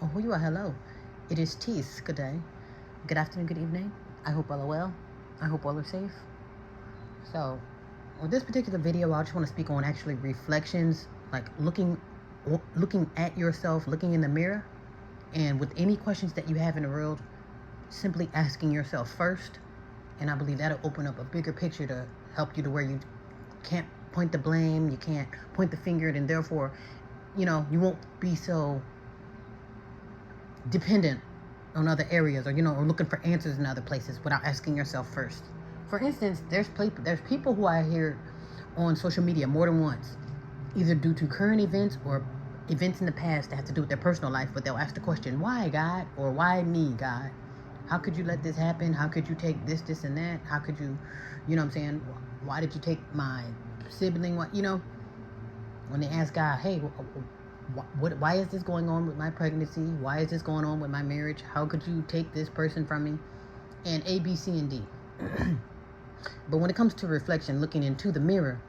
Oh, who you are? Hello. It is Tees. Good day. Good afternoon. Good evening. I hope all are well. I hope all are safe. So, with this particular video, I just want to speak on actually reflections, like looking at yourself, looking in the mirror, and with any questions that you have in the world, simply asking yourself first. And I believe that'll open up a bigger picture to help you to where you can't point the blame, you can't point the finger, and therefore, you won't be so dependent on other areas, or looking for answers in other places without asking yourself first. For instance, there's people who I hear on social media more than once, either due to current events or events in the past that have to do with their personal life, but they'll ask the question, why God? Or why me, God? How could you let this happen? How could you take this, and that? How could you, what I'm saying? Why did you take my sibling? When they ask God, hey, why is this going on with my pregnancy? Why is this going on with my marriage? How could you take this person from me? And A, B, C, and D. But when it comes to reflection, looking into the mirror,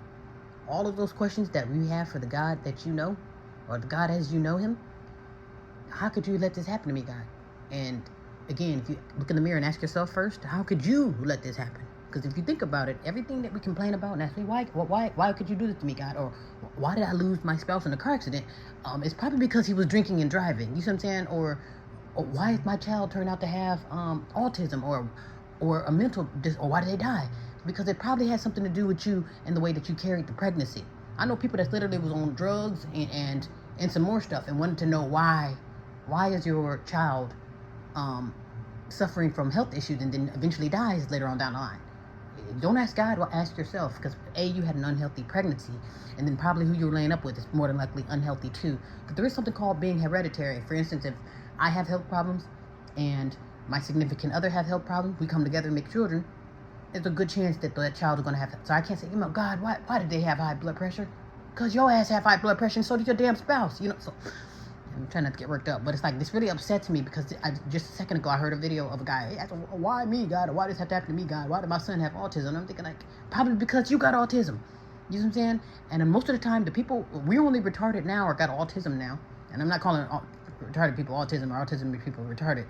all of those questions that we have for the God that you know, or the God as you know him, how could you let this happen to me, God? And again, if you look in the mirror and ask yourself first, how could you let this happen? Because if you think about it, everything that we complain about and ask me, why could you do this to me, God? Or why did I lose my spouse in a car accident? It's probably because he was drinking and driving. You see what I'm saying? Or why is my child turned out to have autism or a mental or why did they die? Because it probably has something to do with you and the way that you carried the pregnancy. I know people that literally was on drugs and some more stuff and wanted to know why is your child suffering from health issues and then eventually dies later on down the line. Don't ask God, well, ask yourself, because A, you had an unhealthy pregnancy, and then probably who you're laying up with is more than likely unhealthy too. But there is something called being hereditary. For instance, if I have health problems and my significant other have health problems, we come together and make children, there's a good chance that that child is going to have. So I can't say, God, why did they have high blood pressure? Because your ass have high blood pressure and so did your damn spouse. So I'm trying not to get worked up, but it's like, this really upsets me because just a second ago I heard a video of a guy, he asked, why me, God? Why does this have to happen to me, God? Why did my son have autism? And I'm thinking, like, probably because you got autism. You know what I'm saying? And then most of the time, the people, we're only retarded now or got autism now. And I'm not calling retarded people autism or autism people retarded.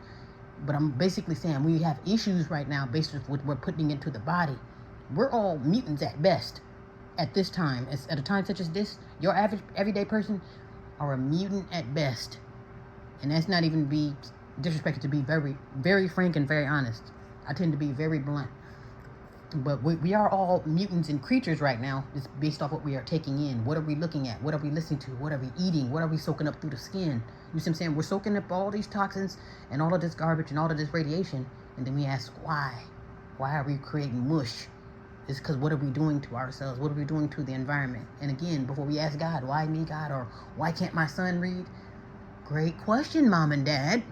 But I'm basically saying we have issues right now based on what we're putting into the body. We're all mutants at best at this time. At a time such as this, your average everyday person are a mutant at best. And that's not even be disrespected, to be very, very frank and very honest. I tend to be very blunt. But we are all mutants and creatures right now. It's based off what we are taking in. What are we looking at? What are we listening to? What are we eating? What are we soaking up through the skin? You see what I'm saying? We're soaking up all these toxins and all of this garbage and all of this radiation. And then we ask, why? Why are we creating mush? It's because what are we doing to ourselves? What are we doing to the environment? And again, before we ask God, why me, God? Or why can't my son read? Great question, Mom and Dad.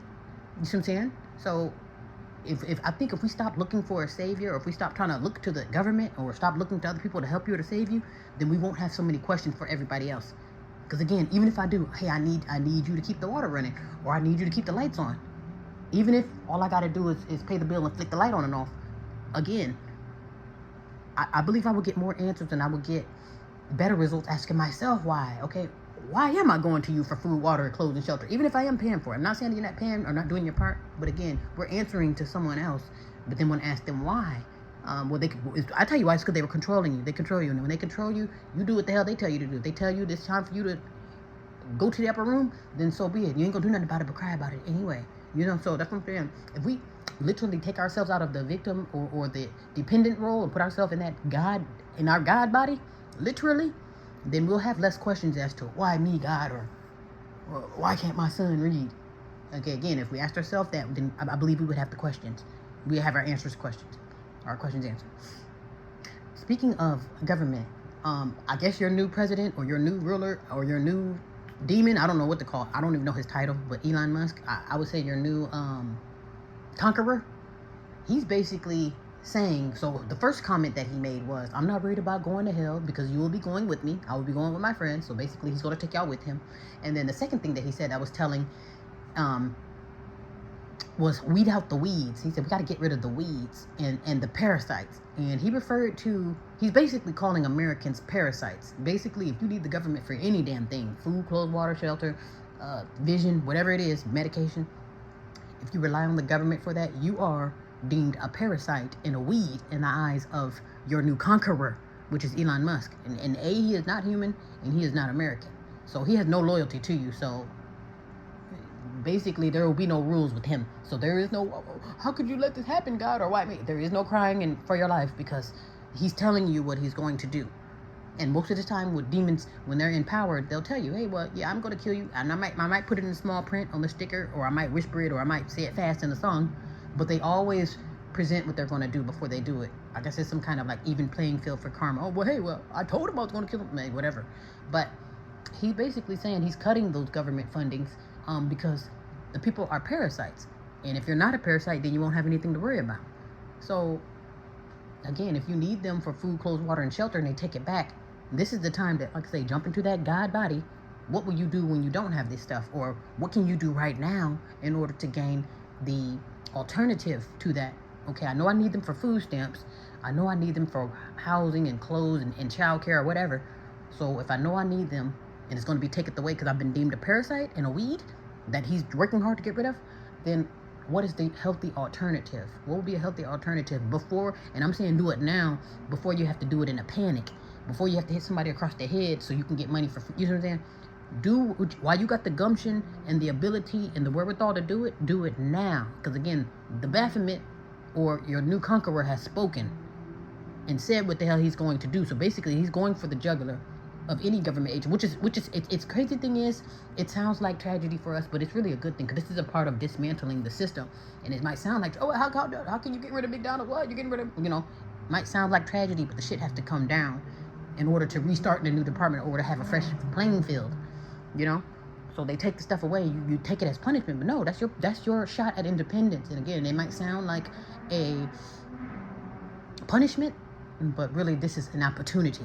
You see what I'm saying? So if I think if we stop looking for a savior, or if we stop trying to look to the government, or stop looking to other people to help you or to save you, then we won't have so many questions for everybody else. Because again, even if I do, hey, I need you to keep the water running, or I need you to keep the lights on, even if all I got to do is pay the bill and flick the light on and off, again, I believe I would get more answers and I would get better results asking myself why. Okay, why am I going to you for food, water, clothes, and shelter? Even if I am paying for it. I'm not saying you're not paying or not doing your part, but again, we're answering to someone else, but then when I ask them why, I tell you why, it's because they were controlling you. They control you, and when they control you, you do what the hell they tell you to do. They tell you it's time for you to go to the upper room, then so be it. You ain't gonna do nothing about it but cry about it anyway. So that's what I'm saying. If we literally take ourselves out of the victim or the dependent role and put ourselves in that God, in our God body, literally, then we'll have less questions as to why me, God, or why can't my son read? Okay, again, if we asked ourselves that, then I believe we would have the questions. We have our questions answered. Speaking of government, I guess your new president or your new ruler or your new demon, I don't know what to call it. I don't even know his title, but Elon Musk, I would say your new conqueror. He's basically saying, so the first comment that he made was, I'm not worried about going to hell because you will be going with me. I will be going with my friends. So basically he's going to take y'all with him. And then the second thing that he said, I was telling, was weed out the weeds. He said, we got to get rid of the weeds and the parasites. And he's basically calling Americans parasites. Basically, if you need the government for any damn thing, food, clothes, water, shelter, vision, whatever it is, medication. If you rely on the government for that, you are deemed a parasite and a weed in the eyes of your new conqueror, which is Elon Musk. And he is not human and he is not American. So he has no loyalty to you. So basically there will be no rules with him. So there is no, oh, how could you let this happen, God? Or why me? There is no crying for your life because he's telling you what he's going to do. And most of the time with demons, when they're in power, they'll tell you, hey, well, yeah, I'm going to kill you. And I might put it in small print on the sticker, or I might whisper it, or I might say it fast in the song. But they always present what they're going to do before they do it. I guess it's some kind of like even playing field for karma. Oh, well, hey, well, I told him I was going to kill him. Hey, whatever. But he's basically saying he's cutting those government fundings because the people are parasites. And if you're not a parasite, then you won't have anything to worry about. So, again, if you need them for food, clothes, water, and shelter, and they take it back, this is the time that, like I say, jump into that God body. What will you do when you don't have this stuff? Or what can you do right now in order to gain the alternative to that? Okay, I know I need them for food stamps. I know I need them for housing and clothes and child care or whatever. So if I know I need them and it's going to be taken away because I've been deemed a parasite and a weed that he's working hard to get rid of, then what is the healthy alternative? What would be a healthy alternative before, and I'm saying do it now, before you have to do it in a panic, before you have to hit somebody across the head so you can get money for, you know what I'm saying? While you got the gumption and the ability and the wherewithal to do it now. Because again, the Baphomet or your new conqueror has spoken and said what the hell he's going to do. So basically he's going for the jugular of any government agent, which is it's crazy thing is, it sounds like tragedy for us, but it's really a good thing because this is a part of dismantling the system. And it might sound like, oh, how can you get rid of McDonald's? What, you're getting rid of, might sound like tragedy, but the shit has to come down in order to restart the new department or to have a fresh playing field, So they take the stuff away. You take it as punishment, but no, that's your shot at independence. And again, it might sound like a punishment, but really this is an opportunity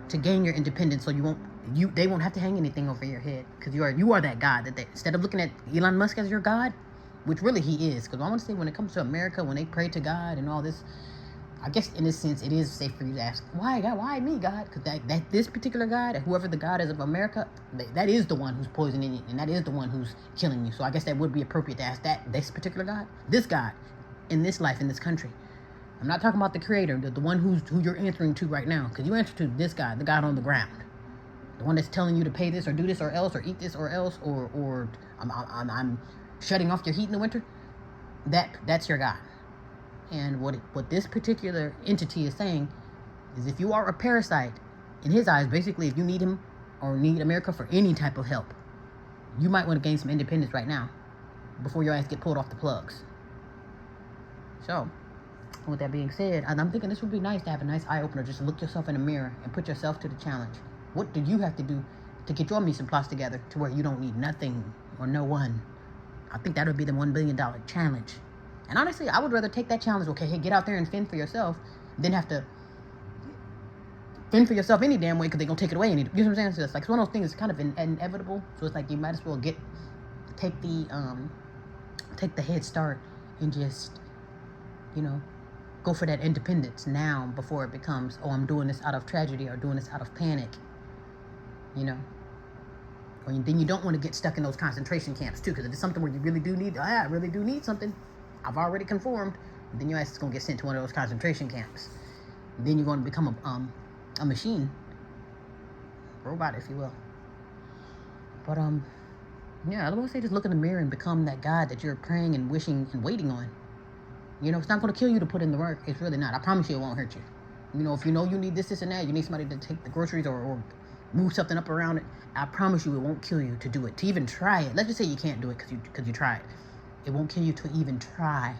to gain your independence, so they won't have to hang anything over your head because you are that God that instead of looking at Elon Musk as your God, which really he is. Because I want to say when it comes to America, when they pray to God and all this, I guess in this sense it is safe for you to ask, why God, why me, God? Because that this particular God, whoever the God is of America, that is the one who's poisoning you, and that is the one who's killing you. So I guess that would be appropriate to ask this particular God, this God, in this life, in this country. I'm not talking about the creator, the one who you're answering to right now, because you answer to this guy, the God on the ground, the one that's telling you to pay this or do this or else or eat this or else or I'm shutting off your heat in the winter. That's your God. And what this particular entity is saying is, if you are a parasite in his eyes, basically, if you need him or need America for any type of help, you might want to gain some independence right now before your ass get pulled off the plugs. So, with that being said, I'm thinking this would be nice to have a nice eye-opener, just to look yourself in the mirror and put yourself to the challenge. What do you have to do to get your mise en place together to where you don't need nothing or no one? I think that would be the $1 billion challenge. And honestly, I would rather take that challenge, okay, hey, get out there and fend for yourself, than have to fend for yourself any damn way because they're going to take it away. You know what I'm saying? So it's like, it's one of those things that's kind of inevitable. So it's like you might as well take the head start and just, go for that independence now before it becomes, oh, I'm doing this out of tragedy or doing this out of panic, Or then you don't want to get stuck in those concentration camps too, because if it's something where you really do need, I really do need something, I've already conformed, then your ass is going to get sent to one of those concentration camps. And then you're going to become a machine, robot, if you will. But yeah, I want to say, just look in the mirror and become that God that you're praying and wishing and waiting on. It's not going to kill you to put in the work. It's really not. I promise you it won't hurt you. If you know you need this and that, you need somebody to take the groceries or move something up around it, I promise you it won't kill you to do it, to even try it. Let's just say you can't do it because you tried. It won't kill you to even try.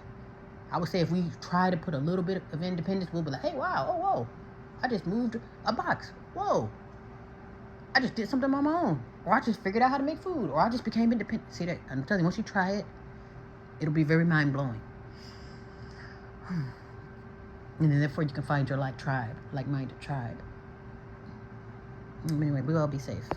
I would say if we try to put a little bit of independence, we'll be like, hey, wow, oh, whoa, I just moved a box. Whoa, I just did something on my own. Or I just figured out how to make food. Or I just became independent. See that? I'm telling you, once you try it, it'll be very mind-blowing. And then therefore you can find your like-minded tribe. Anyway, we'll all be safe.